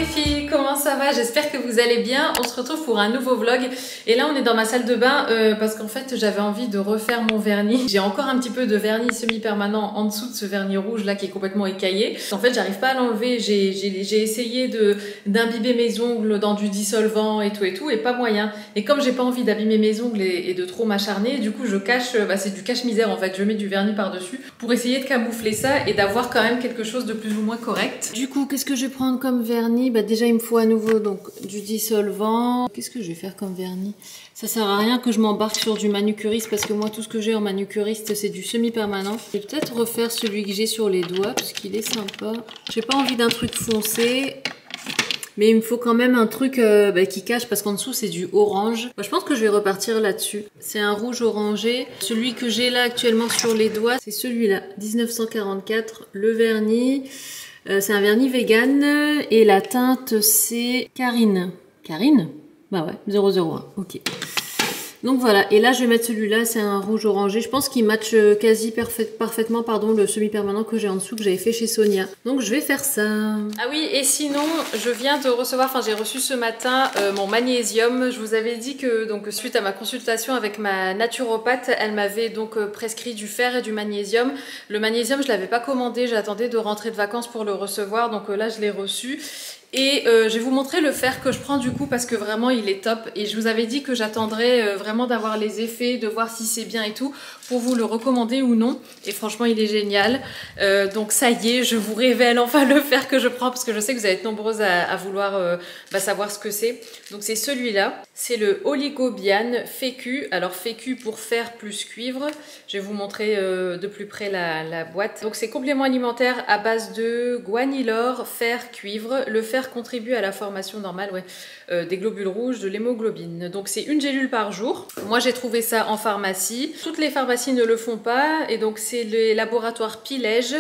filles, comment ça va? J'espère que vous allez bien. On se retrouve pour un nouveau vlog et là on est dans ma salle de bain parce qu'en fait j'avais envie de refaire mon vernis. J'ai encore un petit peu de vernis semi-permanent en dessous de ce vernis rouge là qui est complètement écaillé. En fait j'arrive pas à l'enlever, j'ai essayé d'imbiber mes ongles dans du dissolvant et tout et pas moyen. Et comme j'ai pas envie d'abîmer mes ongles et de trop m'acharner, du coup je cache, c'est du cache-misère en fait, je mets du vernis par-dessus pour essayer de camoufler ça et d'avoir quand même quelque chose de plus ou moins correct. Du coup qu'est-ce que je vais prendre comme vernis? Déjà il me faut à nouveau donc du dissolvant. Qu'est-ce que je vais faire comme vernis? Ça sert à rien que je m'embarque sur du manucuriste parce que moi tout ce que j'ai en manucuriste c'est du semi-permanent. Je vais peut-être refaire celui que j'ai sur les doigts parce qu'il est sympa. J'ai pas envie d'un truc foncé. Mais il me faut quand même un truc qui cache parce qu'en dessous c'est du orange. Je pense que je vais repartir là-dessus. C'est un rouge orangé. Celui que j'ai là actuellement sur les doigts, c'est celui-là, 1944, le vernis. C'est un vernis vegan et la teinte c'est Karine. Karine? Bah ouais, 001, ok. Donc voilà, et là je vais mettre celui-là, c'est un rouge orangé. Je pense qu'il match quasi parfaitement le semi-permanent que j'ai en dessous, que j'avais fait chez Sonia. Donc je vais faire ça. Ah oui, et sinon, je viens de recevoir, j'ai reçu ce matin mon magnésium. Je vous avais dit que donc suite à ma consultation avec ma naturopathe, elle m'avait donc prescrit du fer et du magnésium. Le magnésium, je l'avais pas commandé, j'attendais de rentrer de vacances pour le recevoir, donc là je l'ai reçu. Et je vais vous montrer le fer que je prends du coup parce que vraiment il est top et je vous avais dit que j'attendrais vraiment d'avoir les effets, de voir si c'est bien et tout pour vous le recommander ou non et franchement il est génial. Donc ça y est, je vous révèle enfin le fer que je prends parce que je sais que vous allez être nombreuses à vouloir savoir ce que c'est. Donc c'est celui-là, c'est le Oligobiane Fécu. Alors Fécu pour fer plus cuivre. Je vais vous montrer de plus près la boîte. Donc c'est complément alimentaire à base de guanylore, fer, cuivre. Le fer contribue à la formation normale des globules rouges, de l'hémoglobine. Donc c'est une gélule par jour. Moi j'ai trouvé ça en pharmacie. Toutes les pharmacies ne le font pas et donc c'est les laboratoires Pilège.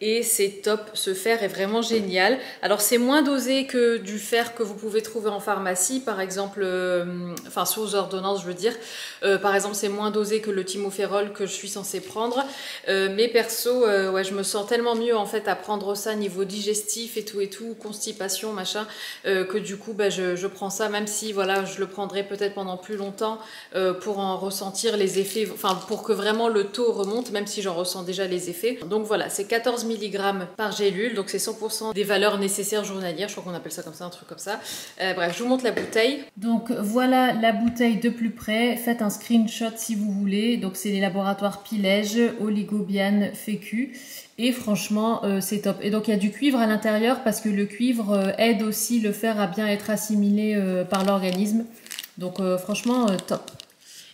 Et c'est top, ce fer est vraiment génial. Alors c'est moins dosé que du fer que vous pouvez trouver en pharmacie, par exemple, sous ordonnance je veux dire. Par exemple c'est moins dosé que le thymopherol que je suis censée prendre. Mais perso, je me sens tellement mieux en fait à prendre ça niveau digestif et tout, constipation, machin, que du coup je prends ça même si voilà je le prendrai peut-être pendant plus longtemps pour en ressentir les effets, pour que vraiment le taux remonte, même si j'en ressens déjà les effets. Donc voilà, c'est 14 mg par gélule, donc c'est 100% des valeurs nécessaires journalières, je crois qu'on appelle ça comme ça, un truc comme ça. Bref, je vous montre la bouteille. Donc voilà la bouteille de plus près, faites un screenshot si vous voulez. Donc c'est les laboratoires Pilège, Oligobiane, Fécu. Et franchement, c'est top. Et donc il y a du cuivre à l'intérieur parce que le cuivre aide aussi le fer à bien être assimilé par l'organisme. Donc franchement, top.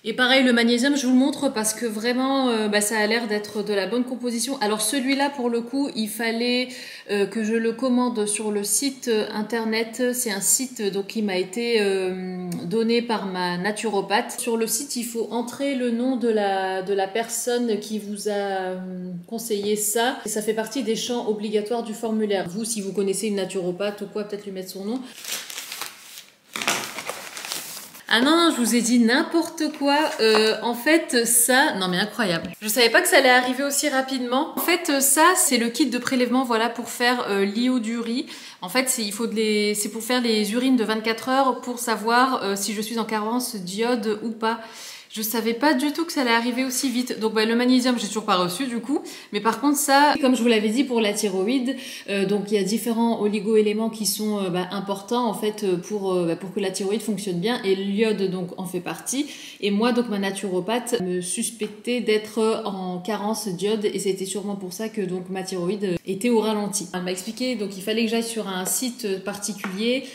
Et pareil, le magnésium, je vous le montre parce que vraiment, ça a l'air d'être de la bonne composition. Alors celui-là, pour le coup, il fallait que je le commande sur le site internet. C'est un site donc qui m'a été donné par ma naturopathe. Sur le site, il faut entrer le nom de la personne qui vous a conseillé ça. Et ça fait partie des champs obligatoires du formulaire. Vous, si vous connaissez une naturopathe ou quoi, peut-être lui mettre son nom. Ah non, je vous ai dit n'importe quoi. En fait, ça... Non mais incroyable. Je savais pas que ça allait arriver aussi rapidement. En fait, ça, c'est le kit de prélèvement, voilà, pour faire l'iodurie. En fait, c'est pour faire les urines de 24 heures pour savoir si je suis en carence d'iode ou pas. Je savais pas du tout que ça allait arriver aussi vite. Donc le magnésium, j'ai toujours pas reçu du coup. Mais par contre ça, comme je vous l'avais dit pour la thyroïde, donc il y a différents oligo-éléments qui sont importants en fait pour que la thyroïde fonctionne bien. Et l'iode donc en fait partie. Et moi donc ma naturopathe me suspectait d'être en carence d'iode et c'était sûrement pour ça que donc ma thyroïde était au ralenti. Elle m'a expliqué donc il fallait que j'aille sur un site particulier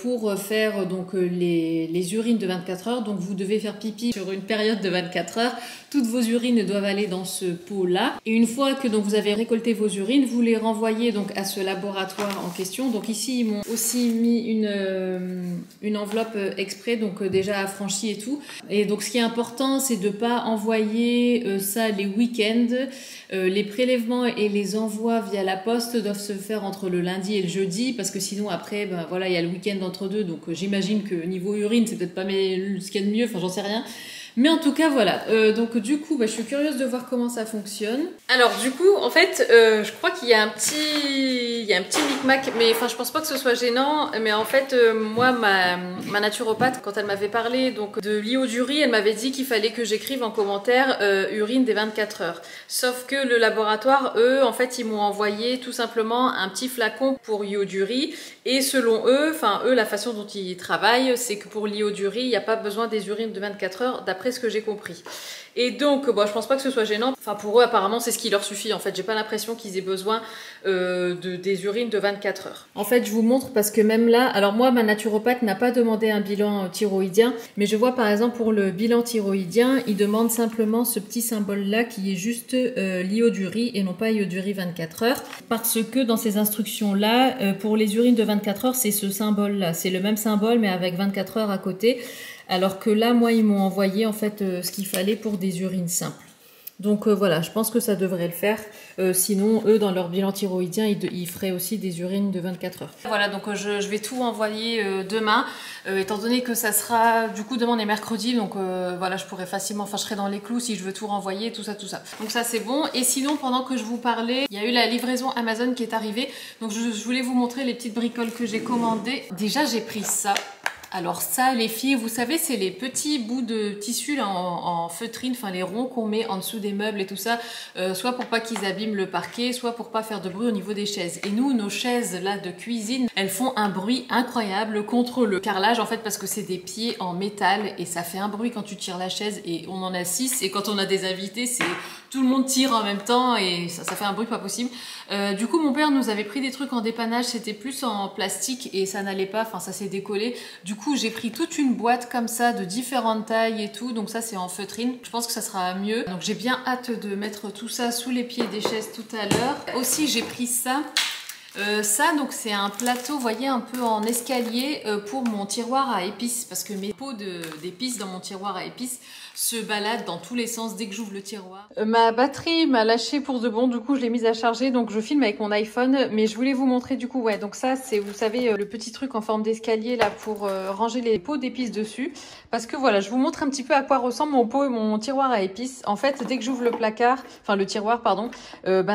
pour faire donc les urines de 24 heures. Donc vous devez faire pipi sur une période de 24 heures. Toutes vos urines doivent aller dans ce pot-là. Et une fois que donc vous avez récolté vos urines, vous les renvoyez donc à ce laboratoire en question. Donc ici, ils m'ont aussi mis une enveloppe exprès, donc déjà affranchie et tout. Et donc ce qui est important, c'est de ne pas envoyer ça les week-ends. Les prélèvements et les envois via la poste doivent se faire entre le lundi et le jeudi parce que sinon après, il y a le week-end entre deux. Donc j'imagine que niveau urine, c'est peut-être pas ce qu'il y a de mieux, j'en sais rien. Mais en tout cas, voilà. Donc du coup, je suis curieuse de voir comment ça fonctionne. Alors du coup, en fait, je crois qu'il y a un petit micmac, mais enfin, je pense pas que ce soit gênant. Mais en fait, moi, ma naturopathe, quand elle m'avait parlé donc de l'ioduri, elle m'avait dit qu'il fallait que j'écrive en commentaire urine des 24 heures. Sauf que le laboratoire, eux, en fait, ils m'ont envoyé tout simplement un petit flacon pour ioduri. Et selon eux, enfin eux, la façon dont ils travaillent, c'est que pour l'ioduri, il n'y a pas besoin des urines de 24 heures, d'après ce que j'ai compris. Et donc, je pense pas que ce soit gênant. Enfin, pour eux, apparemment, c'est ce qui leur suffit. En fait, j'ai pas l'impression qu'ils aient besoin des urines de 24 heures. En fait, je vous montre parce que même là, alors moi, ma naturopathe n'a pas demandé un bilan thyroïdien, mais je vois par exemple pour le bilan thyroïdien, il demande simplement ce petit symbole-là qui est juste l'ioduri et non pas ioduri 24 heures. Parce que dans ces instructions-là, pour les urines de 24 heures, c'est ce symbole-là. C'est le même symbole, mais avec 24 heures à côté. Alors que là, moi, ils m'ont envoyé en fait ce qu'il fallait pour des urines simples. Donc voilà, je pense que ça devrait le faire. Sinon, eux, dans leur bilan thyroïdien, ils feraient aussi des urines de 24 heures. Voilà, donc je vais tout envoyer demain, étant donné que ça sera, du coup, demain on est mercredi, donc voilà, je pourrais facilement, enfin je serai dans les clous si je veux tout renvoyer, tout ça. Donc ça c'est bon. Et sinon, pendant que je vous parlais, il y a eu la livraison Amazon qui est arrivée. Donc je voulais vous montrer les petites bricoles que j'ai commandées. Déjà, j'ai pris ça. Alors ça, les filles, vous savez, c'est les petits bouts de tissu là, en feutrine, enfin les ronds qu'on met en dessous des meubles et tout ça, soit pour pas qu'ils abîment le parquet, soit pour pas faire de bruit au niveau des chaises. Et nous, nos chaises là de cuisine, elles font un bruit incroyable contre le carrelage en fait parce que c'est des pieds en métal et ça fait un bruit quand tu tires la chaise et on en a 6 et quand on a des invités, c'est tout le monde tire en même temps et ça fait un bruit pas possible. Du coup, mon père nous avait pris des trucs en dépannage, c'était plus en plastique et ça n'allait pas, enfin ça s'est décollé. Du coup, j'ai pris toute une boîte comme ça de différentes tailles et tout, donc ça c'est en feutrine. Je pense que ça sera mieux. Donc j'ai bien hâte de mettre tout ça sous les pieds des chaises tout à l'heure. Aussi, j'ai pris ça. Ça, donc c'est un plateau, vous voyez, un peu en escalier pour mon tiroir à épices, parce que mes pots d'épices dans mon tiroir à épices se baladent dans tous les sens dès que j'ouvre le tiroir. Ma batterie m'a lâché pour de bon, du coup je l'ai mise à charger, donc je filme avec mon iPhone, mais je voulais vous montrer du coup, ouais, donc ça c'est, vous savez, le petit truc en forme d'escalier là pour ranger les pots d'épices dessus, parce que voilà, je vous montre un petit peu à quoi ressemble mon pot et mon tiroir à épices. En fait, dès que j'ouvre le placard, enfin le tiroir, pardon,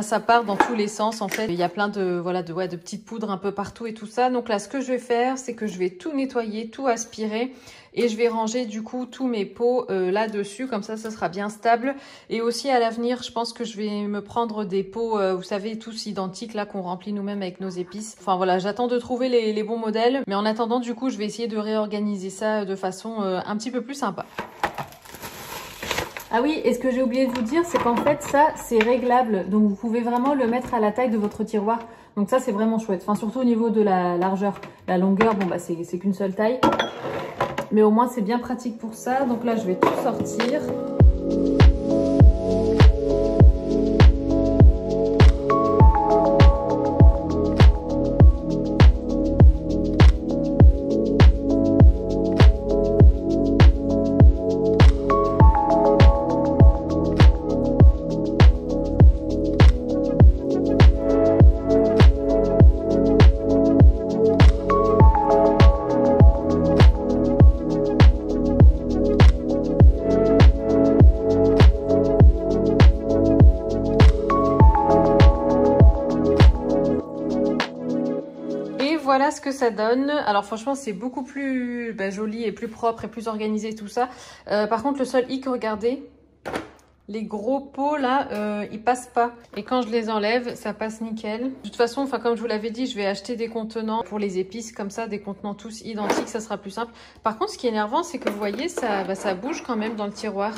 ça part dans tous les sens, en fait, il y a plein de, voilà, de petites poudres un peu partout et tout ça. Donc là, ce que je vais faire, c'est que je vais tout nettoyer, tout aspirer et je vais ranger du coup tous mes pots là-dessus. Comme ça sera bien stable. Et aussi à l'avenir, je pense que je vais me prendre des pots, vous savez, tous identiques là qu'on remplit nous-mêmes avec nos épices. Enfin voilà, j'attends de trouver les bons modèles. Mais en attendant, du coup, je vais essayer de réorganiser ça de façon un petit peu plus sympa. Ah oui, et ce que j'ai oublié de vous dire, c'est qu'en fait, ça, c'est réglable. Donc, vous pouvez vraiment le mettre à la taille de votre tiroir. Donc ça, c'est vraiment chouette. Enfin, surtout au niveau de la largeur. La longueur, bon, c'est qu'une seule taille. Mais au moins, c'est bien pratique pour ça. Donc là, je vais tout sortir. Voilà ce que ça donne. Alors franchement, c'est beaucoup plus joli et plus propre et plus organisé tout ça. Par contre, le seul hic, regardez, les gros pots là, ils passent pas. Et quand je les enlève, ça passe nickel. De toute façon, comme je vous l'avais dit, je vais acheter des contenants pour les épices comme ça, des contenants tous identiques, ça sera plus simple. Par contre, ce qui est énervant, c'est que vous voyez, ça bouge quand même dans le tiroir.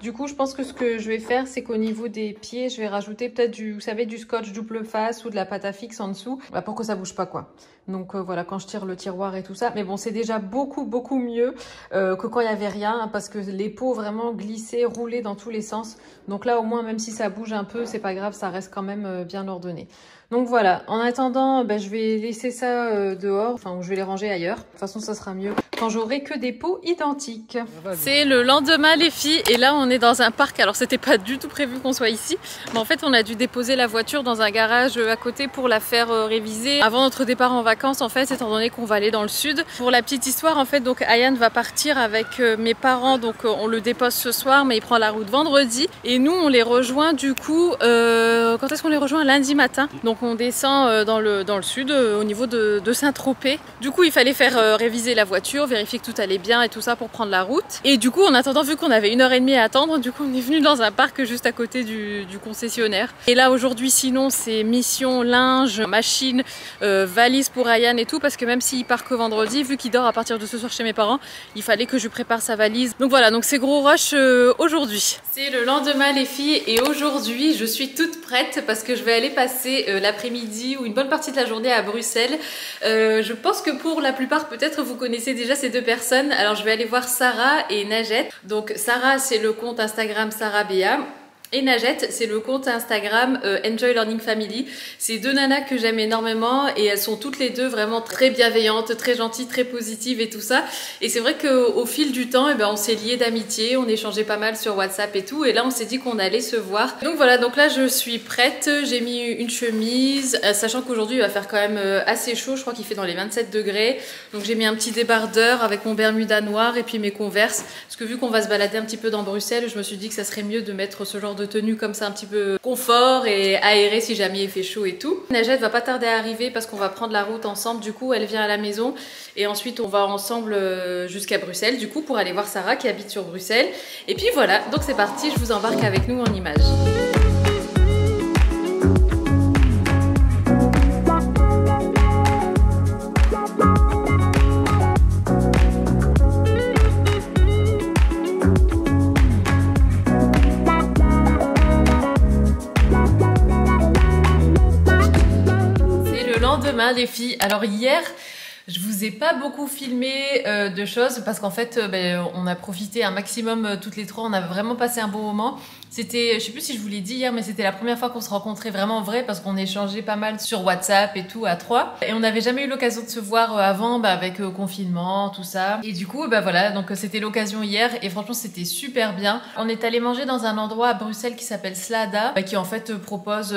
Du coup, je pense que ce que je vais faire, c'est qu'au niveau des pieds, je vais rajouter peut-être vous savez, du scotch double face ou de la pâte à fixe en dessous, pour que ça bouge pas quoi. Donc voilà, quand je tire le tiroir et tout ça. Mais bon, c'est déjà beaucoup mieux que quand il n'y avait rien, hein, parce que les pots vraiment glissaient, roulaient dans tous les sens. Donc là, au moins, même si ça bouge un peu, c'est pas grave, ça reste quand même bien ordonné. Donc voilà, en attendant, je vais laisser ça dehors, enfin je vais les ranger ailleurs. De toute façon, ça sera mieux quand j'aurai que des pots identiques. C'est le lendemain les filles et là on est dans un parc. Alors c'était pas du tout prévu qu'on soit ici, mais en fait on a dû déposer la voiture dans un garage à côté pour la faire réviser avant notre départ en vacances en fait, étant donné qu'on va aller dans le sud. Pour la petite histoire en fait, donc Ayane va partir avec mes parents, donc on le dépose ce soir mais il prend la route vendredi et nous on les rejoint du coup, quand est-ce qu'on les rejoint? Lundi matin. Donc on descend dans le sud au niveau de Saint-Tropez. Du coup il fallait faire réviser la voiture, vérifier que tout allait bien et tout ça pour prendre la route. Et du coup en attendant, vu qu'on avait 1h30 à attendre, du coup on est venu dans un parc juste à côté du concessionnaire. Et là aujourd'hui sinon c'est mission linge, machine, valise pour Ayane et tout, parce que même s'il part que vendredi, vu qu'il dort à partir de ce soir chez mes parents, il fallait que je prépare sa valise. Donc voilà, donc c'est gros rush aujourd'hui. C'est le lendemain les filles et aujourd'hui je suis toute prête parce que je vais aller passer l'après-midi ou une bonne partie de la journée à Bruxelles. Je pense que pour la plupart peut-être vous connaissez déjà ces deux personnes. Alors je vais aller voir Sarah et Najette. Donc Sarah c'est le compte Instagram Sarah Béa. Et Najette, c'est le compte Instagram Enjoy Learning Family. C'est deux nanas que j'aime énormément et elles sont toutes les deux vraiment très bienveillantes, très gentilles, très positives et tout ça. Et c'est vrai qu'au fil du temps, on s'est liés d'amitié, on échangeait pas mal sur WhatsApp et tout. Et là, on s'est dit qu'on allait se voir. Donc voilà, donc là, je suis prête. J'ai mis une chemise, sachant qu'aujourd'hui, il va faire quand même assez chaud. Je crois qu'il fait dans les 27 degrés. Donc j'ai mis un petit débardeur avec mon Bermuda noir et puis mes Converse. Parce que vu qu'on va se balader un petit peu dans Bruxelles, je me suis dit que ça serait mieux de mettre ce genre de tenue comme ça un petit peu confort et aéré si jamais il fait chaud et tout. Najette va pas tarder à arriver parce qu'on va prendre la route ensemble, du coup elle vient à la maison et ensuite on va ensemble jusqu'à Bruxelles du coup pour aller voir Sarah qui habite sur Bruxelles. Et puis voilà, donc c'est parti, je vous embarque avec nous en images. Lendemain les filles, alors hier je vous ai pas beaucoup filmé de choses parce qu'en fait on a profité un maximum toutes les trois, on a vraiment passé un bon moment. C'était, je sais plus si je vous l'ai dit hier, mais c'était la première fois qu'on se rencontrait vraiment en vrai parce qu'on échangeait pas mal sur WhatsApp et tout à trois. Et on n'avait jamais eu l'occasion de se voir avant avec confinement, tout ça. Et du coup, voilà, donc c'était l'occasion hier et franchement c'était super bien. On est allé manger dans un endroit à Bruxelles qui s'appelle Slada, qui en fait propose,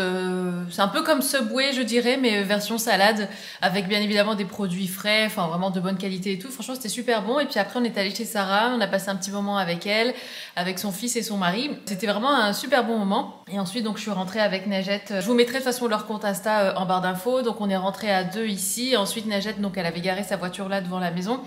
c'est un peu comme Subway je dirais, mais version salade avec bien évidemment des produits frais, enfin vraiment de bonne qualité et tout. Franchement c'était super bon. Et puis après on est allé chez Sarah, on a passé un petit moment avec elle, avec son fils et son mari. C'était vraiment un super bon moment. Et ensuite donc je suis rentrée avec Najette. Je vous mettrai de toute façon leur compte Insta en barre d'infos. Donc on est rentré à deux ici. Ensuite Najette, donc elle avait garé sa voiture là devant la maison.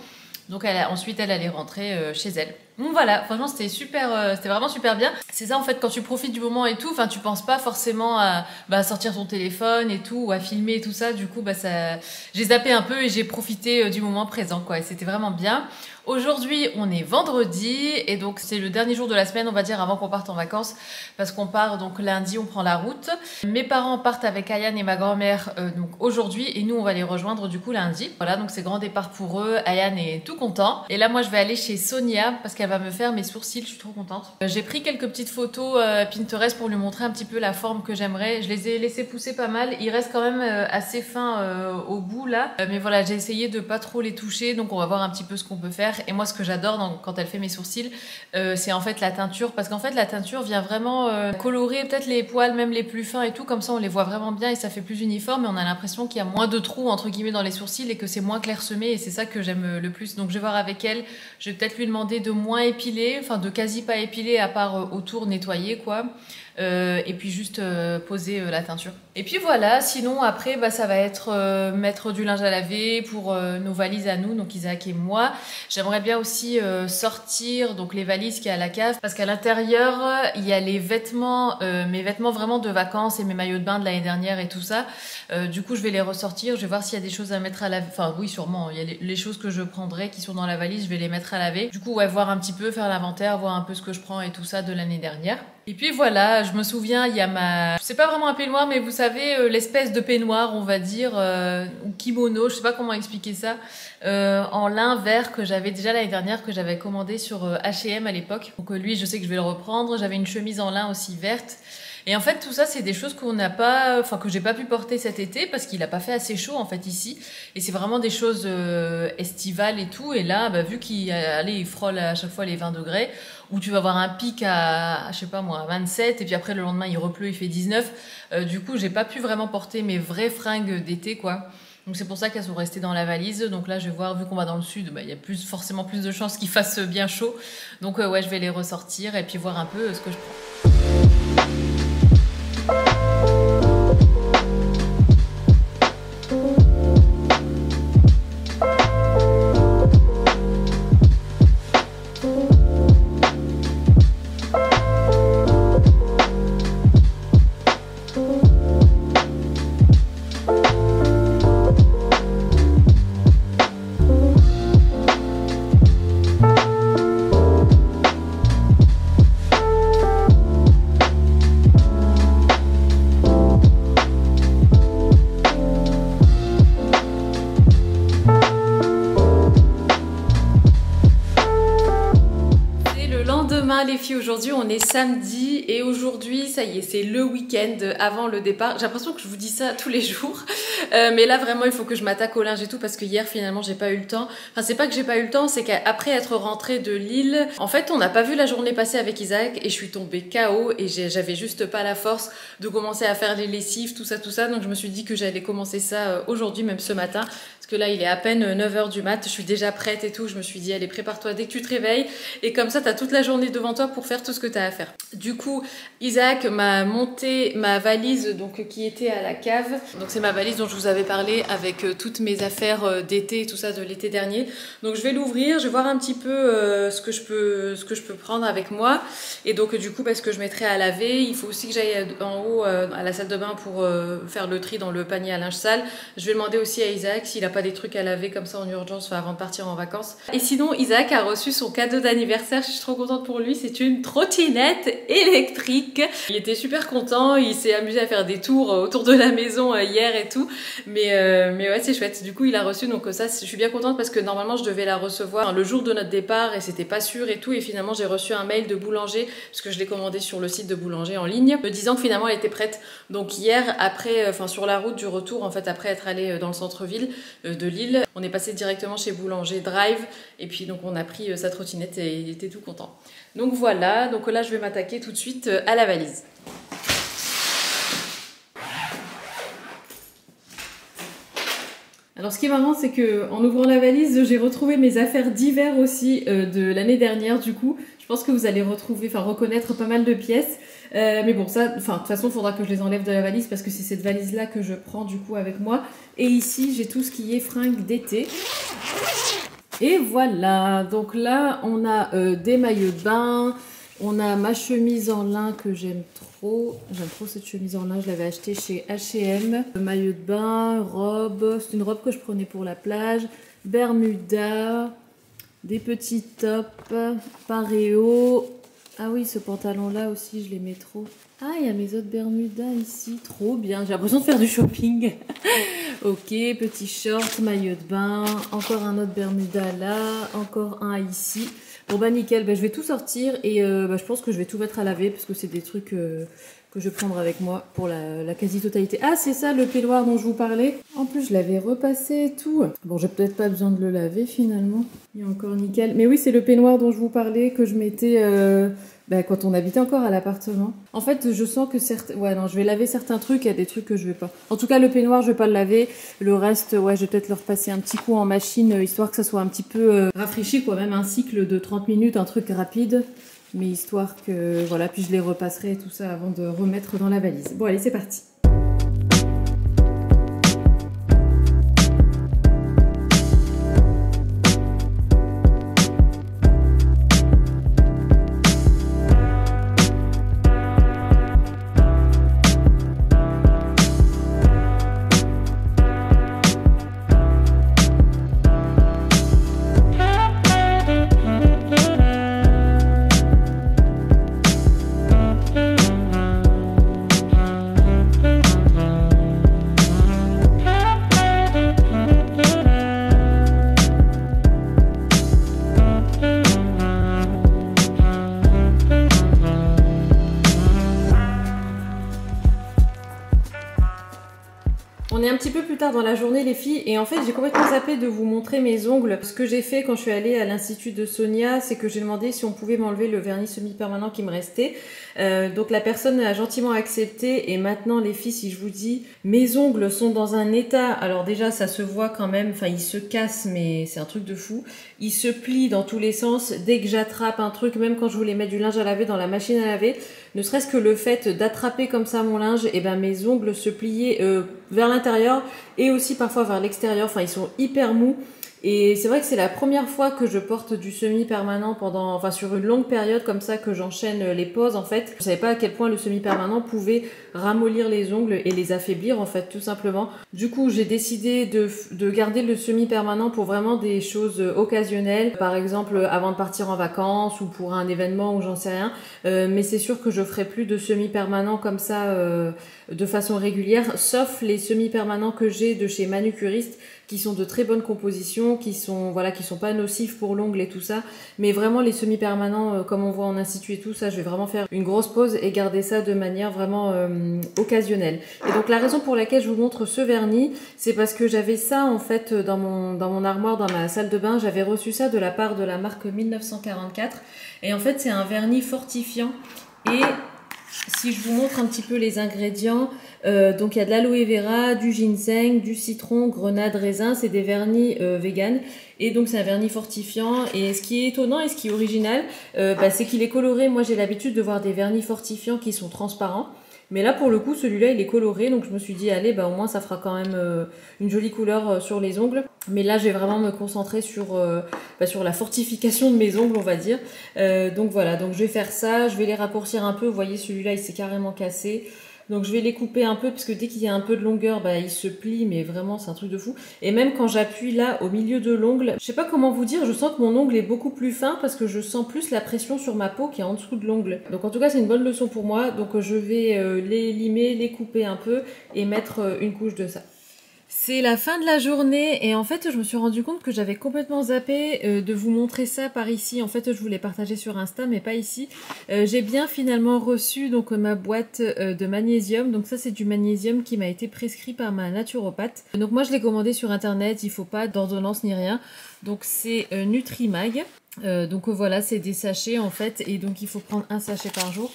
Donc ensuite elle allait rentrer chez elle. Donc voilà, franchement c'était super, c'était vraiment super bien. C'est ça en fait, quand tu profites du moment et tout, enfin tu penses pas forcément à sortir ton téléphone et tout, ou à filmer et tout ça. Du coup ça, j'ai zappé un peu et j'ai profité du moment présent quoi. Et c'était vraiment bien. Aujourd'hui, on est vendredi et donc c'est le dernier jour de la semaine, on va dire, avant qu'on parte en vacances, parce qu'on part donc lundi, on prend la route. Mes parents partent avec Ayane et ma grand-mère donc aujourd'hui et nous on va les rejoindre du coup lundi. Voilà, donc c'est grand départ pour eux. Ayane est tout content. Et là, moi, je vais aller chez Sonia parce qu'elle va me faire mes sourcils. Je suis trop contente. J'ai pris quelques petites photos Pinterest pour lui montrer un petit peu la forme que j'aimerais. Je les ai laissées pousser pas mal. Il reste quand même assez fin au bout là, mais voilà, j'ai essayé de pas trop les toucher, donc on va voir un petit peu ce qu'on peut faire. Et moi ce que j'adore quand elle fait mes sourcils, c'est en fait la teinture, parce qu'en fait la teinture vient vraiment colorer peut-être les poils même les plus fins et tout, comme ça on les voit vraiment bien et ça fait plus uniforme et on a l'impression qu'il y a moins de trous entre guillemets dans les sourcils et que c'est moins clairsemé, et c'est ça que j'aime le plus. Donc je vais voir avec elle, je vais peut-être lui demander de moins épiler, enfin de quasi pas épiler à part autour nettoyer quoi. Et puis juste poser la teinture. Et puis voilà, sinon après ça va être mettre du linge à laver pour nos valises à nous, donc Isaac et moi. J'aimerais bien aussi sortir donc les valises qu'il y a à la cave, parce qu'à l'intérieur il y a les vêtements, mes vêtements vraiment de vacances et mes maillots de bain de l'année dernière et tout ça. Du coup je vais les ressortir, je vais voir s'il y a des choses à mettre à laver, enfin oui sûrement, il y a les choses que je prendrai qui sont dans la valise, je vais les mettre à laver. Du coup ouais, voir un petit peu, faire l'inventaire, voir un peu ce que je prends et tout ça de l'année dernière. Et puis voilà, je me souviens, il y a c'est pas vraiment un peignoir, mais vous savez, l'espèce de peignoir, on va dire, ou kimono, je sais pas comment expliquer ça, en lin vert que j'avais déjà l'année dernière, que j'avais commandé sur H&M à l'époque. Donc lui, je sais que je vais le reprendre. J'avais une chemise en lin aussi verte. Et en fait, tout ça, c'est des choses qu'on n'a pas, enfin que j'ai pas pu porter cet été parce qu'il a pas fait assez chaud en fait ici. Et c'est vraiment des choses estivales et tout. Et là, bah, vu il frôle à chaque fois les 20 degrés, où tu vas avoir un pic à je sais pas moi, 27, et puis après le lendemain il repleut, il fait 19. Du coup, j'ai pas pu vraiment porter mes vraies fringues d'été, quoi. Donc c'est pour ça qu'elles sont restées dans la valise. Donc là, je vais voir, vu qu'on va dans le sud, bah, il y a forcément plus de chances qu'il fasse bien chaud. Donc ouais, je vais les ressortir et puis voir un peu ce que je prends. Les filles, aujourd'hui on est samedi et aujourd'hui ça y est, c'est le week-end avant le départ. J'ai l'impression que je vous dis ça tous les jours, mais là vraiment il faut que je m'attaque au linge et tout parce que hier finalement j'ai pas eu le temps. Enfin c'est pas que j'ai pas eu le temps, c'est qu'après être rentrée de Lille, en fait on n'a pas vu la journée passer avec Isaac et je suis tombée KO et j'avais juste pas la force de commencer à faire les lessives, tout ça, donc je me suis dit que j'allais commencer ça aujourd'hui, même ce matin. Parce que là, il est à peine 9h du mat, je suis déjà prête et tout. Je me suis dit, allez, prépare-toi dès que tu te réveilles. Et comme ça, tu as toute la journée devant toi pour faire tout ce que tu as à faire. Du coup, Isaac m'a monté ma valise donc, qui était à la cave. Donc c'est ma valise dont je vous avais parlé avec toutes mes affaires d'été et tout ça de l'été dernier. Donc je vais l'ouvrir, je vais voir un petit peu ce que je peux prendre avec moi. Et donc du coup, parce que je mettrai à laver, il faut aussi que j'aille en haut à la salle de bain pour faire le tri dans le panier à linge sale. Je vais demander aussi à Isaac s'il a pas des trucs à laver comme ça en urgence, enfin, avant de partir en vacances. Et sinon, Isaac a reçu son cadeau d'anniversaire, je suis trop contente pour lui, c'est une trottinette électrique. Il était super content, il s'est amusé à faire des tours autour de la maison hier et tout, mais ouais, c'est chouette. Du coup, il a reçu, donc ça, je suis bien contente parce que normalement, je devais la recevoir le jour de notre départ et c'était pas sûr et tout, et finalement, j'ai reçu un mail de Boulanger, parce que je l'ai commandé sur le site de Boulanger en ligne, me disant que finalement, elle était prête. Donc hier, après, enfin sur la route du retour, en fait, après être allé dans le centre-ville de Lille, on est passé directement chez Boulanger Drive et puis donc on a pris sa trottinette et il était tout content. Donc voilà, donc là je vais m'attaquer tout de suite à la valise. Alors ce qui est marrant, c'est que en ouvrant la valise, j'ai retrouvé mes affaires d'hiver aussi de l'année dernière. Du coup, je pense que vous allez reconnaître pas mal de pièces. Mais bon, ça, enfin, de toute façon, il faudra que je les enlève de la valise parce que c'est cette valise-là que je prends du coup avec moi. Et ici, j'ai tout ce qui est fringues d'été. Et voilà, donc là, on a des maillots de bain, on a ma chemise en lin que j'aime trop. J'aime trop cette chemise en lin, je l'avais achetée chez H&M. Maillot de bain, robe, c'est une robe que je prenais pour la plage, bermuda, des petits tops, pareo. Ah oui, ce pantalon-là aussi, je l'aimais trop. Ah, il y a mes autres bermudas ici, trop bien. J'ai l'impression de faire du shopping. Ok, petit short, maillot de bain, encore un autre bermuda là, encore un ici. Bon bah nickel, bah, je vais tout sortir et je pense que je vais tout mettre à laver parce que c'est des trucs que je vais prendre avec moi pour la quasi-totalité. Ah, c'est ça le peignoir dont je vous parlais. En plus, je l'avais repassé et tout. Bon, j'ai peut-être pas besoin de le laver finalement. Il est encore nickel. Mais oui, c'est le peignoir dont je vous parlais que je mettais quand on habitait encore à l'appartement. En fait, je sens que certains... Ouais, non, je vais laver certains trucs. Il y a des trucs que je vais pas. En tout cas, le peignoir, je vais pas le laver. Le reste, ouais, je vais peut-être le repasser un petit coup en machine, histoire que ça soit un petit peu rafraîchi, quoi. Même un cycle de 30 minutes, un truc rapide. Mais histoire que... Voilà, puis je les repasserai et tout ça avant de remettre dans la valise. Bon, allez, c'est parti. tard dans la journée les filles et en fait j'ai complètement zappé de vous montrer mes ongles. Ce que j'ai fait quand je suis allée à l'institut de Sonia, c'est que j'ai demandé si on pouvait m'enlever le vernis semi-permanent qui me restait. Donc la personne a gentiment accepté et maintenant les filles, si je vous dis, mes ongles sont dans un état, alors déjà ça se voit quand même, enfin ils se cassent mais c'est un truc de fou. Ils se plient dans tous les sens dès que j'attrape un truc, même quand je voulais mettre du linge à laver dans la machine à laver. Ne serait-ce que le fait d'attraper comme ça mon linge, et ben mes ongles se pliaient vers l'intérieur et aussi parfois vers l'extérieur. Enfin, ils sont hyper mous. Et c'est vrai que c'est la première fois que je porte du semi-permanent sur une longue période comme ça que j'enchaîne les poses en fait. Je savais pas à quel point le semi-permanent pouvait ramollir les ongles et les affaiblir en fait tout simplement. Du coup j'ai décidé de garder le semi-permanent pour vraiment des choses occasionnelles. Par exemple avant de partir en vacances ou pour un événement ou j'en sais rien. Mais c'est sûr que je ferai plus de semi-permanent comme ça de façon régulière, sauf les semi-permanents que j'ai de chez Manucuriste qui sont de très bonne composition, qui sont pas nocifs pour l'ongle et tout ça, mais vraiment les semi-permanents comme on voit en institut et tout ça, je vais vraiment faire une grosse pause et garder ça de manière vraiment occasionnelle. Et donc la raison pour laquelle je vous montre ce vernis, c'est parce que j'avais ça en fait dans mon armoire, dans ma salle de bain, j'avais reçu ça de la part de la marque 1944 et en fait c'est un vernis fortifiant. Et si je vous montre un petit peu les ingrédients, donc il y a de l'aloe vera, du ginseng, du citron, grenade, raisin, c'est des vernis vegan et donc c'est un vernis fortifiant. Et ce qui est étonnant et ce qui est original, c'est qu'il est coloré. Moi j'ai l'habitude de voir des vernis fortifiants qui sont transparents. Mais là, pour le coup, celui-là, il est coloré. Donc, je me suis dit, allez, au moins, ça fera quand même une jolie couleur sur les ongles. Mais là, je vais vraiment me concentrer sur la fortification de mes ongles, on va dire. Donc, voilà. Donc, je vais faire ça. Je vais les raccourcir un peu. Vous voyez, celui-là, il s'est carrément cassé. Donc, je vais les couper un peu parce que dès qu'il y a un peu de longueur, il se plie. Mais vraiment, c'est un truc de fou. Et même quand j'appuie là, au milieu de l'ongle, je sais pas comment vous dire, je sens que mon ongle est beaucoup plus fin parce que je sens plus la pression sur ma peau qui est en dessous de l'ongle. Donc, en tout cas, c'est une bonne leçon pour moi. Donc, je vais les limer, les couper un peu et mettre une couche de ça. C'est la fin de la journée et en fait je me suis rendu compte que j'avais complètement zappé de vous montrer ça par ici. En fait je voulais partager sur Insta mais pas ici. J'ai bien finalement reçu donc ma boîte de magnésium. Donc ça c'est du magnésium qui m'a été prescrit par ma naturopathe. Donc moi je l'ai commandé sur internet, il faut pas d'ordonnance ni rien. Donc c'est Nutrimag. Donc voilà, c'est des sachets en fait et donc il faut prendre un sachet par jour.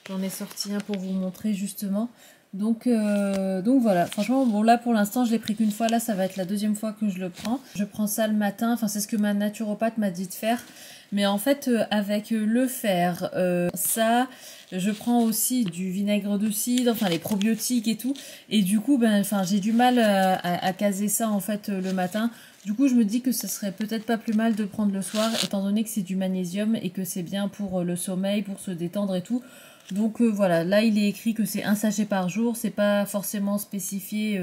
J'en ai sorti un pour vous montrer justement. Donc voilà, franchement bon là pour l'instant je l'ai pris qu'une fois, là ça va être la deuxième fois que je le prends. Je prends ça le matin, enfin c'est ce que ma naturopathe m'a dit de faire. Mais en fait avec le fer, ça, je prends aussi du vinaigre de cidre, enfin les probiotiques et tout. Et du coup j'ai du mal à caser ça en fait le matin. Du coup je me dis que ce serait peut-être pas plus mal de prendre le soir étant donné que c'est du magnésium et que c'est bien pour le sommeil, pour se détendre et tout. Donc voilà, là il est écrit que c'est un sachet par jour, c'est pas forcément spécifié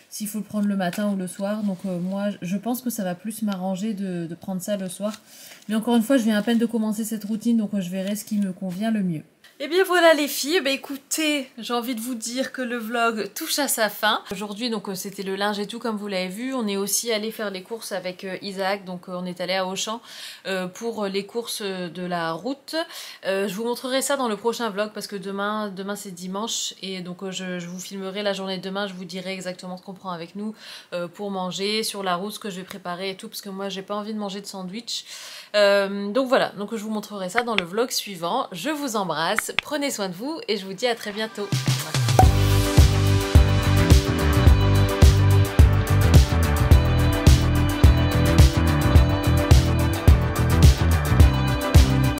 s'il faut le prendre le matin ou le soir. Donc moi je pense que ça va plus m'arranger de prendre ça le soir. Mais encore une fois, je viens à peine de commencer cette routine, donc je verrai ce qui me convient le mieux. Et bien voilà les filles, écoutez, j'ai envie de vous dire que le vlog touche à sa fin. Aujourd'hui donc c'était le linge et tout comme vous l'avez vu. On est aussi allé faire les courses avec Isaac, donc on est allé à Auchan pour les courses de la route. Je vous montrerai ça dans le prochain vlog parce que demain c'est dimanche et donc je vous filmerai la journée de demain. Je vous dirai exactement ce qu'on prend avec nous pour manger sur la route, ce que je vais préparer et tout parce que moi j'ai pas envie de manger de sandwich. Donc voilà, donc je vous montrerai ça dans le vlog suivant. Je vous embrasse, prenez soin de vous et je vous dis à très bientôt.